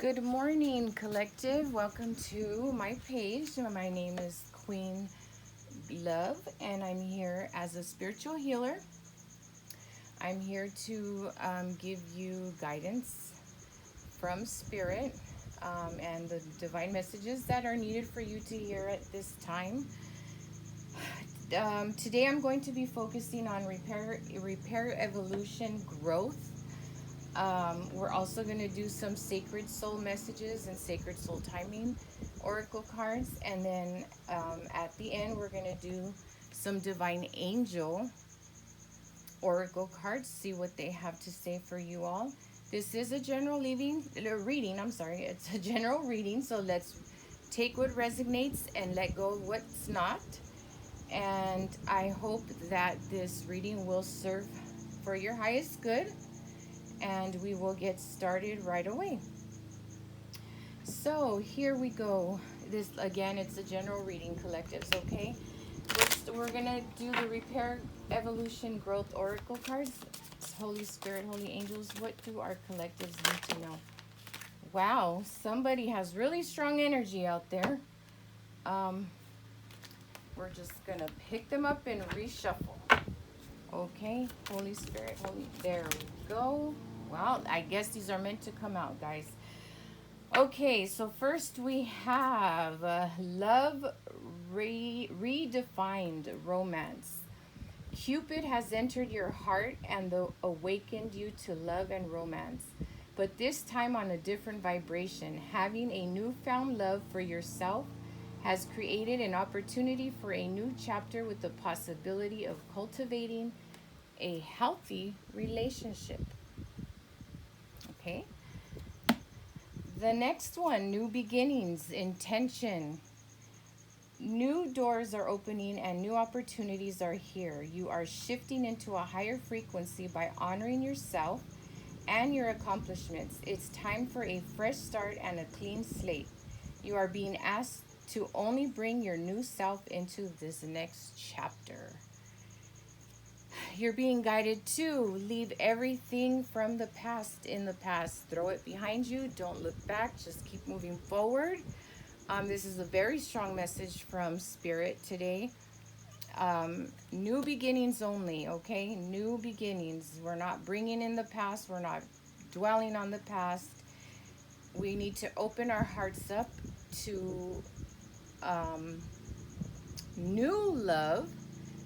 Good morning, collective. Welcome to my page. My name is Queen Love, and I'm here as a spiritual healer. I'm here to give you guidance from Spirit and the divine messages that are needed for you to hear at this time. Today, I'm going to be focusing on repair, evolution, growth. We're also going to do some sacred soul messages and sacred soul timing oracle cards. And then at the end, we're going to do some divine angel oracle cards, see what they have to say for you all. This is a general reading. I'm sorry, it's a general reading. So let's take what resonates and let go of what's not. And I hope that this reading will serve for your highest good, and we will get started right away. So here we go. This again, it's a general reading, collectives. Okay, we're gonna do the repair, evolution, growth oracle cards. Holy Spirit, holy angels, what do our collectives need to know? Wow, somebody has really strong energy out there. We're just gonna pick them up and reshuffle. Okay, Holy Spirit, there we go. Wow, I guess these are meant to come out, guys. Okay, so first we have love redefined romance. Cupid has entered your heart and awakened you to love and romance, but this time on a different vibration. Having a newfound love for yourself has created an opportunity for a new chapter with the possibility of cultivating a healthy relationship. Okay. The next one, new beginnings, intention. New doors are opening and new opportunities are here. You are shifting into a higher frequency by honoring yourself and your accomplishments. It's time for a fresh start and a clean slate. You are being asked to only bring your new self into this next chapter. You're being guided to leave everything from the past in the past. Throw it behind you. Don't look back. Just keep moving forward. This is a very strong message from Spirit today. New beginnings only, okay? New beginnings. We're not bringing in the past. We're not dwelling on the past. We need to open our hearts up to new love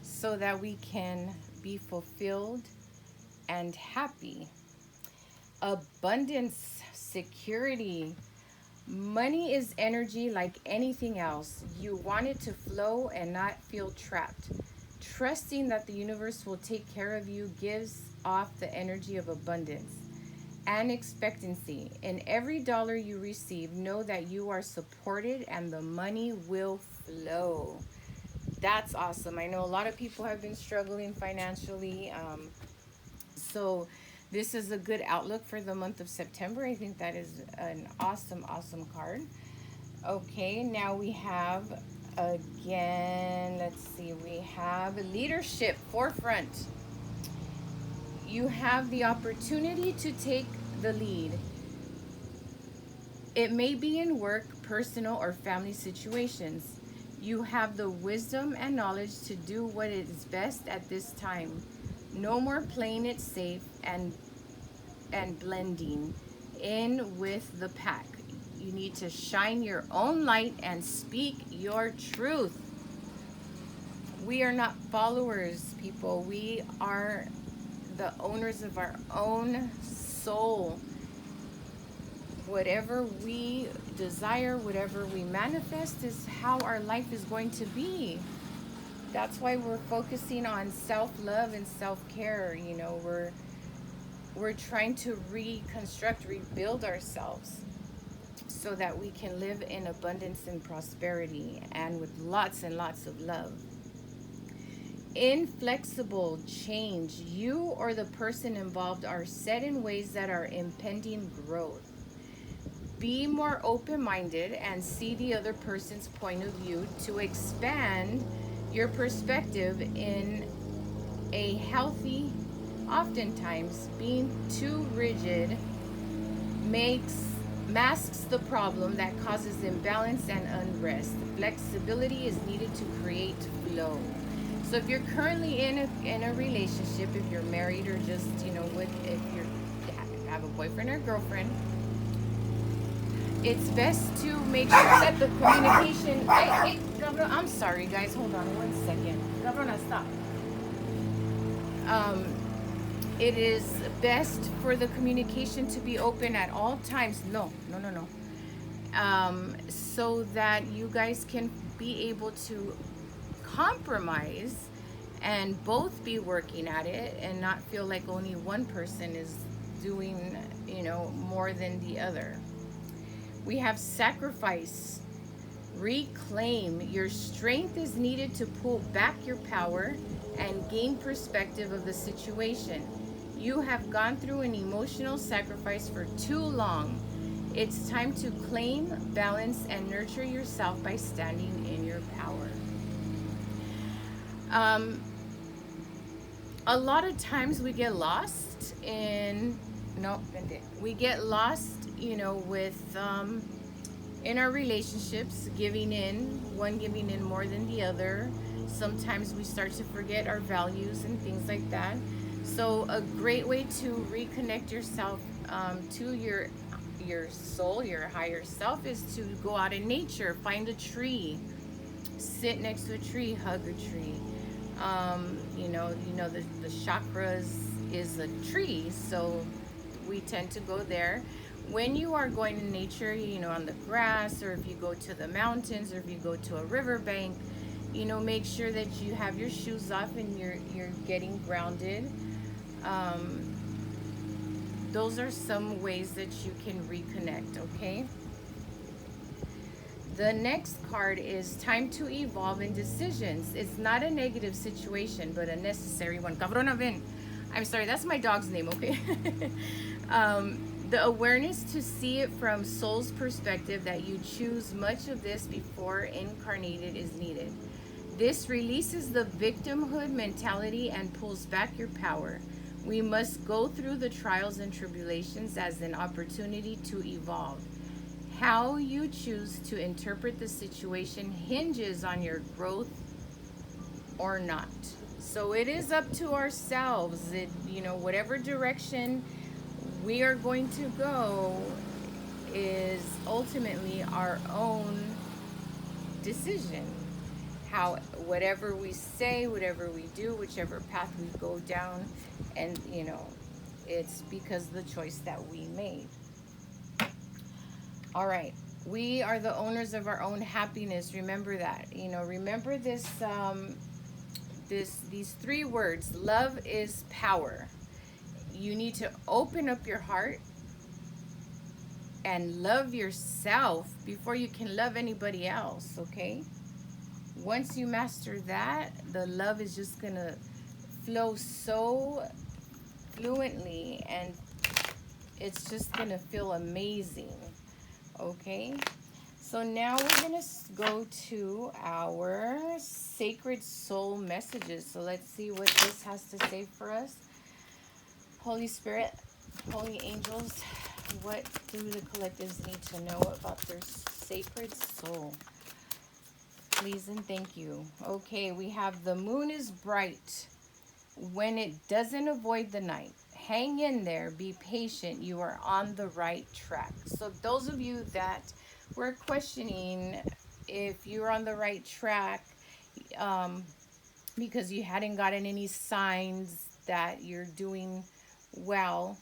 so that we can be fulfilled and happy. Abundance, security. Money is energy like anything else. You want it to flow and not feel trapped. Trusting that the universe will take care of you gives off the energy of abundance and expectancy. In every dollar you receive, know that you are supported and the money will flow. That's awesome. I know a lot of people have been struggling financially. So this is a good outlook for the month of September. I think that is an awesome, awesome card. Okay, now we have, again, let's see, we have leadership, forefront. You have the opportunity to take the lead. It may be in work, personal, or family situations. You have the wisdom and knowledge to do what is best at this time. No more playing it safe and blending in with the pack. You need to shine your own light and speak your truth. We are not followers, people. We are the owners of our own soul. Whatever we desire, whatever we manifest is how our life is going to be. That's why we're focusing on self-love and self-care. You know, we're trying to rebuild ourselves so that we can live in abundance and prosperity and with lots and lots of love. Inflexible change. You or the person involved are set in ways that are impending growth. Be more open-minded and see the other person's point of view to expand your perspective in a healthy. Oftentimes, being too rigid makes masks the problem that causes imbalance and unrest. Flexibility is needed to create flow. So if you're currently in a relationship, if you're married or just, with if you have a boyfriend or girlfriend, it's best to make sure that the communication. Hey, Gabriel, I'm sorry, guys. Hold on 1 second. Gabriel, stop. Um, it is best for the communication to be open at all times. No, no, no, no. So that you guys can be able to compromise and both be working at it and not feel like only one person is doing, more than the other. We have sacrifice. Reclaim. Your strength is needed to pull back your power and gain perspective of the situation. You have gone through an emotional sacrifice for too long. It's time to claim, balance, and nurture yourself by standing in your power. Um, a lot of times we get lost in, no, we get lost, with in our relationships, one giving in more than the other. Sometimes we start to forget our values and things like that. So a great way to reconnect yourself to your soul, your higher self, is to go out in nature, find a tree, sit next to a tree, hug a tree. The chakras is a tree, so we tend to go there. When you are going in nature, on the grass, or if you go to the mountains, or if you go to a riverbank, make sure that you have your shoes off and you're getting grounded. Um, those are some ways that you can reconnect, okay? The next card is time to evolve in decisions. It's not a negative situation, but a necessary one. Cabrona, ven. I'm sorry, that's my dog's name, okay? The awareness to see it from soul's perspective, that you choose much of this before incarnated, is needed. This releases the victimhood mentality and pulls back your power. We must go through the trials and tribulations as an opportunity to evolve. How you choose to interpret the situation hinges on your growth or not. So it is up to ourselves. Whatever direction we are going to go is ultimately our own decision. Whatever we say, whatever we do, whichever path we go down, and it's because of the choice that we made. All right. We are the owners of our own happiness. Remember that. Remember these three words. Love is power. You need to open up your heart and love yourself before you can love anybody else, okay? Once you master that, the love is just going to flow so fluently, and it's just going to feel amazing, okay? So now we're going to go to our sacred soul messages. So let's see what this has to say for us. Holy Spirit, holy angels, what do the collectives need to know about their sacred soul? Please and thank you. Okay, we have the moon is bright when it doesn't avoid the night. Hang in there, be patient. You are on the right track. So those of you that were questioning if you're on the right track, because you hadn't gotten any signs that you're doing well,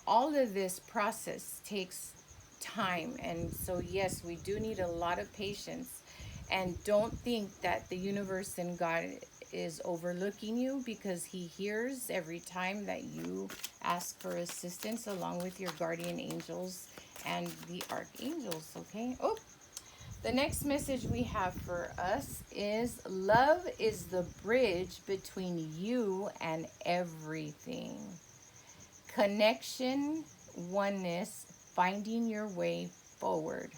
all of this process takes time. And so, yes, we do need a lot of patience. And don't think that the universe and God is overlooking you, because He hears every time that you ask for assistance, along with your guardian angels and the archangels, okay? Oh, the next message we have for us is love is the bridge between you and everything. Connection, oneness, finding your way forward.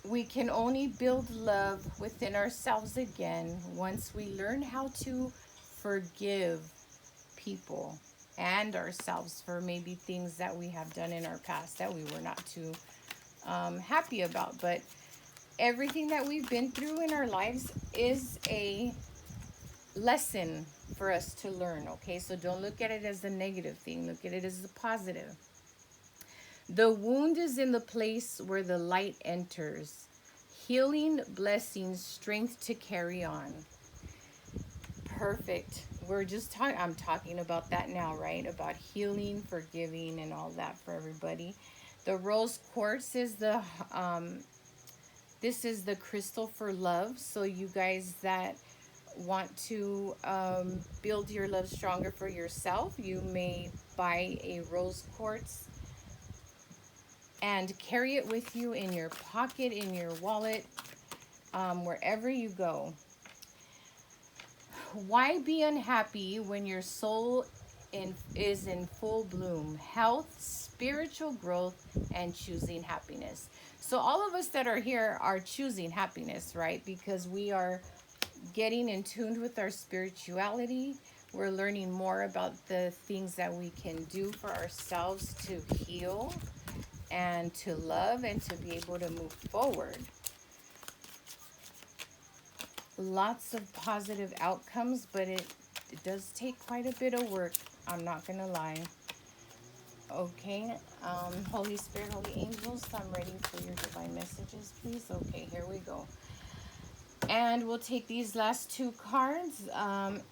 We can only build love within ourselves again once we learn how to forgive people. and ourselves for maybe things that we have done in our past that we were not too happy about. But everything that we've been through in our lives is a lesson for us to learn, okay? So don't look at it as a negative thing, look at it as a positive. The wound is in the place where the light enters. Healing, blessings, strength to carry on. Perfect. We're just talking, I'm talking about that now, right? About healing, forgiving, and all that for everybody. The rose quartz is this is the crystal for love. So you guys that want to build your love stronger for yourself, you may buy a rose quartz and carry it with you in your pocket, in your wallet, wherever you go. Why be unhappy when your soul is in full bloom? Health, spiritual growth, and choosing happiness. So all of us that are here are choosing happiness, right? Because we are getting in tune with our spirituality. We're learning more about the things that we can do for ourselves to heal and to love and to be able to move forward. Lots of positive outcomes, but it does take quite a bit of work. I'm not gonna lie. Okay, Holy Spirit, Holy Angels, I'm ready for your divine messages, please. Okay, here we go. And we'll take these last two cards.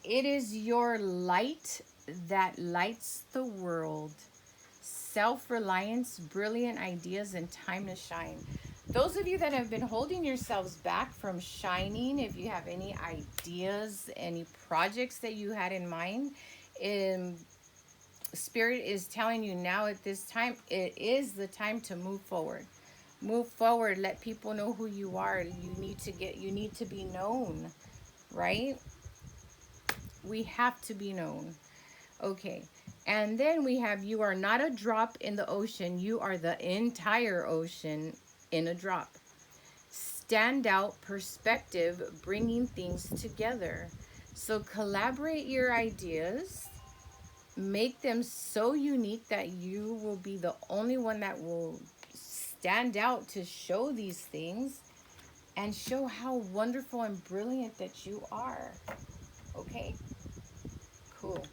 It is your light that lights the world. Self-reliance, brilliant ideas, and time to shine. Those of you that have been holding yourselves back from shining, if you have any ideas, any projects that you had in mind, Spirit is telling you now at this time, it is the time to move forward. Move forward. Let people know who you are. You need to be known, right? We have to be known. Okay. And then we have, you are not a drop in the ocean. You are the entire ocean in a drop. Stand out perspective, bringing things together. So collaborate your ideas. Make them so unique that you will be the only one that will stand out to show these things and show how wonderful and brilliant that you are. Okay? Cool.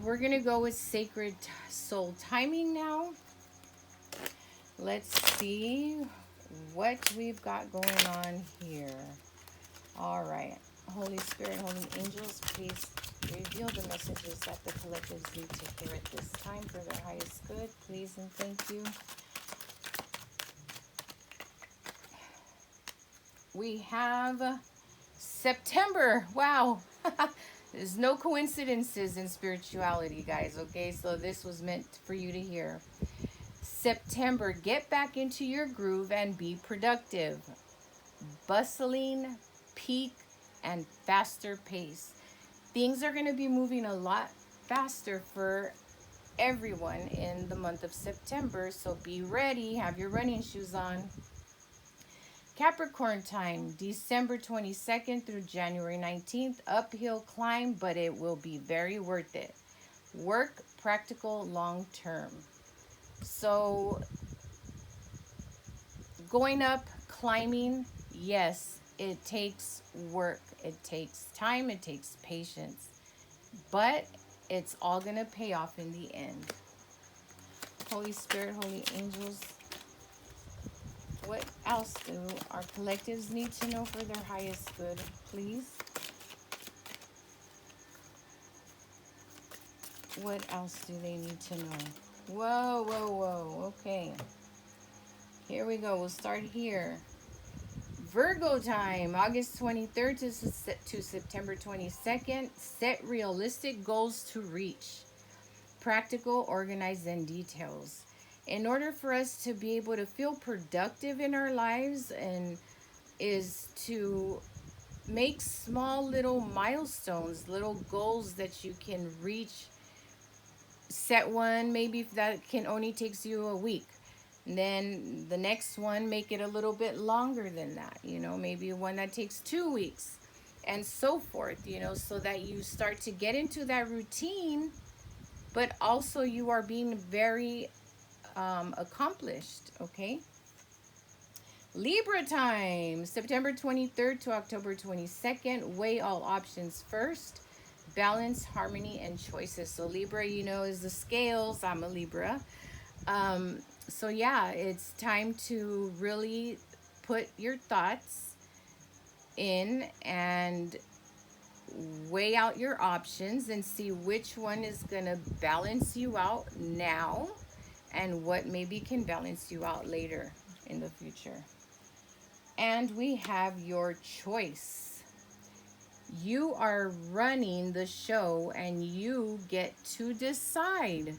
We're going to go with Sacred Soul Timing now. Let's see what we've got going on here. All right. Holy Spirit, Holy Angels, please reveal the messages that the collectives need to hear at this time for their highest good. Please and thank you. We have September. Wow. There's no coincidences in spirituality, guys, okay? So this was meant for you to hear. September, get back into your groove and be productive. Bustling, peak, and faster pace. Things are going to be moving a lot faster for everyone in the month of September, so be ready. Have your running shoes on. Capricorn time, December 22nd through January 19th. Uphill climb, but it will be very worth it. Work, practical, long term. So going up, climbing, yes, it takes work. It takes time. It takes patience. But it's all going to pay off in the end. Holy Spirit, Holy Angels, what else do our collectives need to know for their highest good, please? What else do they need to know? Whoa, whoa, whoa. Okay. Here we go. We'll start here. Virgo time, August 23rd to September 22nd. Set realistic goals to reach. Practical, organized, and details. In order for us to be able to feel productive in our lives, and is to make small little milestones, little goals that you can reach. Set one maybe that can only takes you a week. And then the next one, make it a little bit longer than that. You know, maybe one that takes 2 weeks. and so forth, you know, so that you start to get into that routine, but also you are being very accomplished, okay? Libra time, September 23rd to October 22nd. Weigh all options first. Balance, harmony, and choices. So Libra, you know, is the scales. I'm a Libra. Um, so yeah, it's time to really put your thoughts in and weigh out your options and see which one is going to balance you out now and what maybe can balance you out later in the future. And we have your choice. You are running the show and you get to decide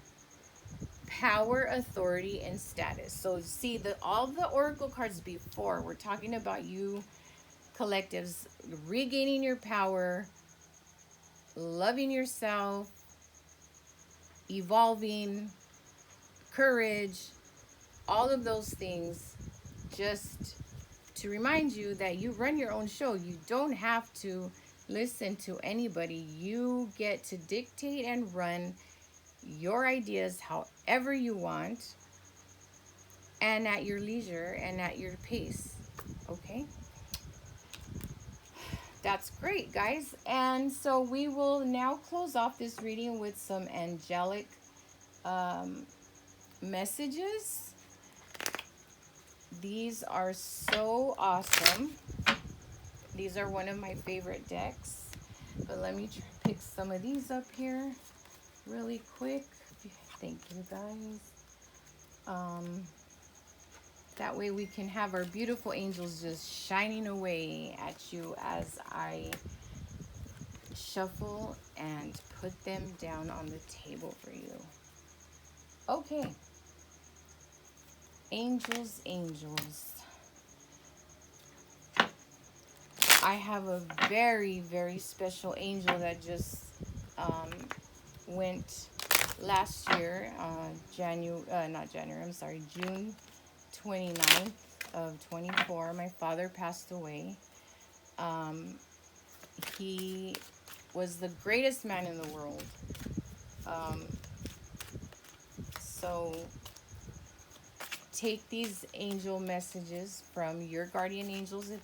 power, authority, and status. So see, the all the oracle cards before, we're talking about you collectives regaining your power, loving yourself, evolving, courage, all of those things, just to remind you that you run your own show. You don't have to listen to anybody. You get to dictate and run your ideas however you want and at your leisure and at your pace. Okay? That's great, guys. And so we will now close off this reading with some angelic um, messages. These are so awesome. These are one of my favorite decks. But let me pick some of these up here really quick. Thank you, guys. That way we can have our beautiful angels just shining away at you as I shuffle and put them down on the table for you. Okay. Angels, angels. I have a very, very special angel that just went last year, June 29th of 24. My father passed away. He was the greatest man in the world. Um, so take these angel messages from your guardian angels if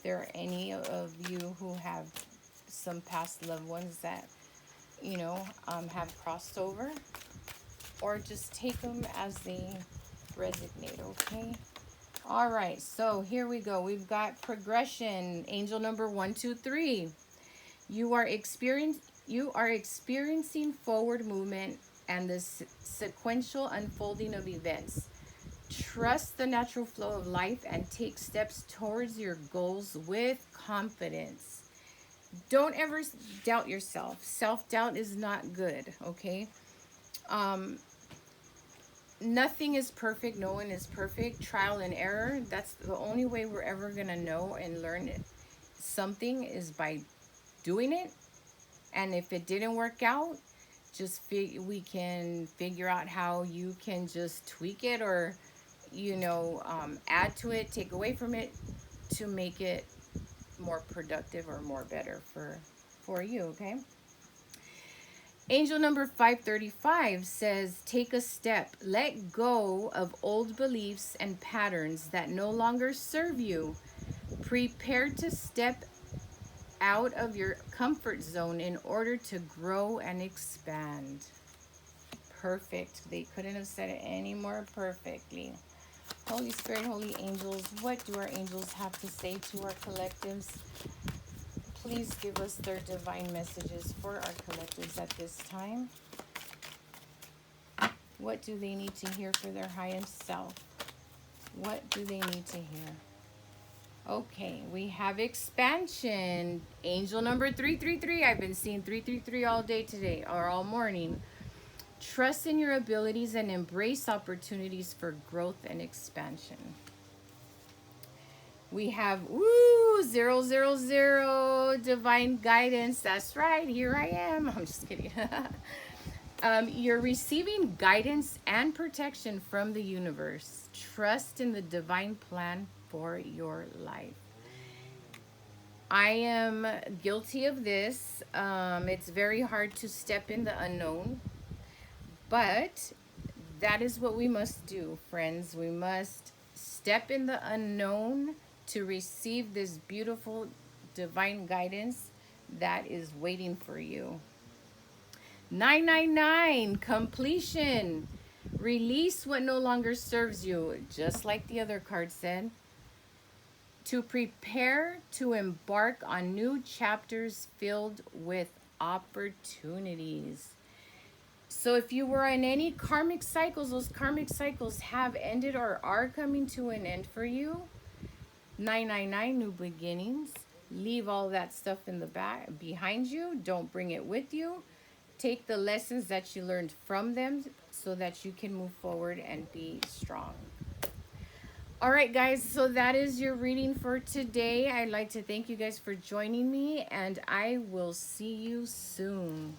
there are any of you who have some past loved ones that, you know, have crossed over, or just take them as they resonate, okay? All right, so here we go. We've got progression, angel number 123. You are experiencing forward movement and the sequential unfolding of events. Trust the natural flow of life and take steps towards your goals with confidence. Don't ever doubt yourself. Self-doubt is not good, okay? Nothing is perfect. No one is perfect. Trial and error. That's the only way we're ever going to know and learn something is by doing it. And if it didn't work out, we can figure out how you can just tweak it or, you know, add to it, take away from it to make it more productive or more better for you, okay? Angel number 535 says, take a step. Let go of old beliefs and patterns that no longer serve you. Prepare to step out of your comfort zone in order to grow and expand. Perfect. They couldn't have said it any more perfectly. Holy Spirit, holy angels, what do our angels have to say to our collectives? Please give us their divine messages for our collectives at this time. What do they need to hear for their highest self? What do they need to hear? Okay, we have expansion. Angel number 333. I've been seeing 333 all day today, or all morning. Trust in your abilities and embrace opportunities for growth and expansion. We have, 000, divine guidance. That's right, here I am. I'm just kidding. You're receiving guidance and protection from the universe. Trust in the divine plan for your life. I am guilty of this. It's very hard to step in the unknown, but that is what we must do, friends. We must step in the unknown to receive this beautiful divine guidance that is waiting for you. 999, completion. Release what no longer serves you, just like the other card said. To prepare to embark on new chapters filled with opportunities. So if you were in any karmic cycles, those karmic cycles have ended or are coming to an end for you. 999, new beginnings. Leave all that stuff in the back behind you. Don't bring it with you. Take the lessons that you learned from them so that you can move forward and be strong. All right, guys, so that is your reading for today. I'd like to thank you guys for joining me, and I will see you soon.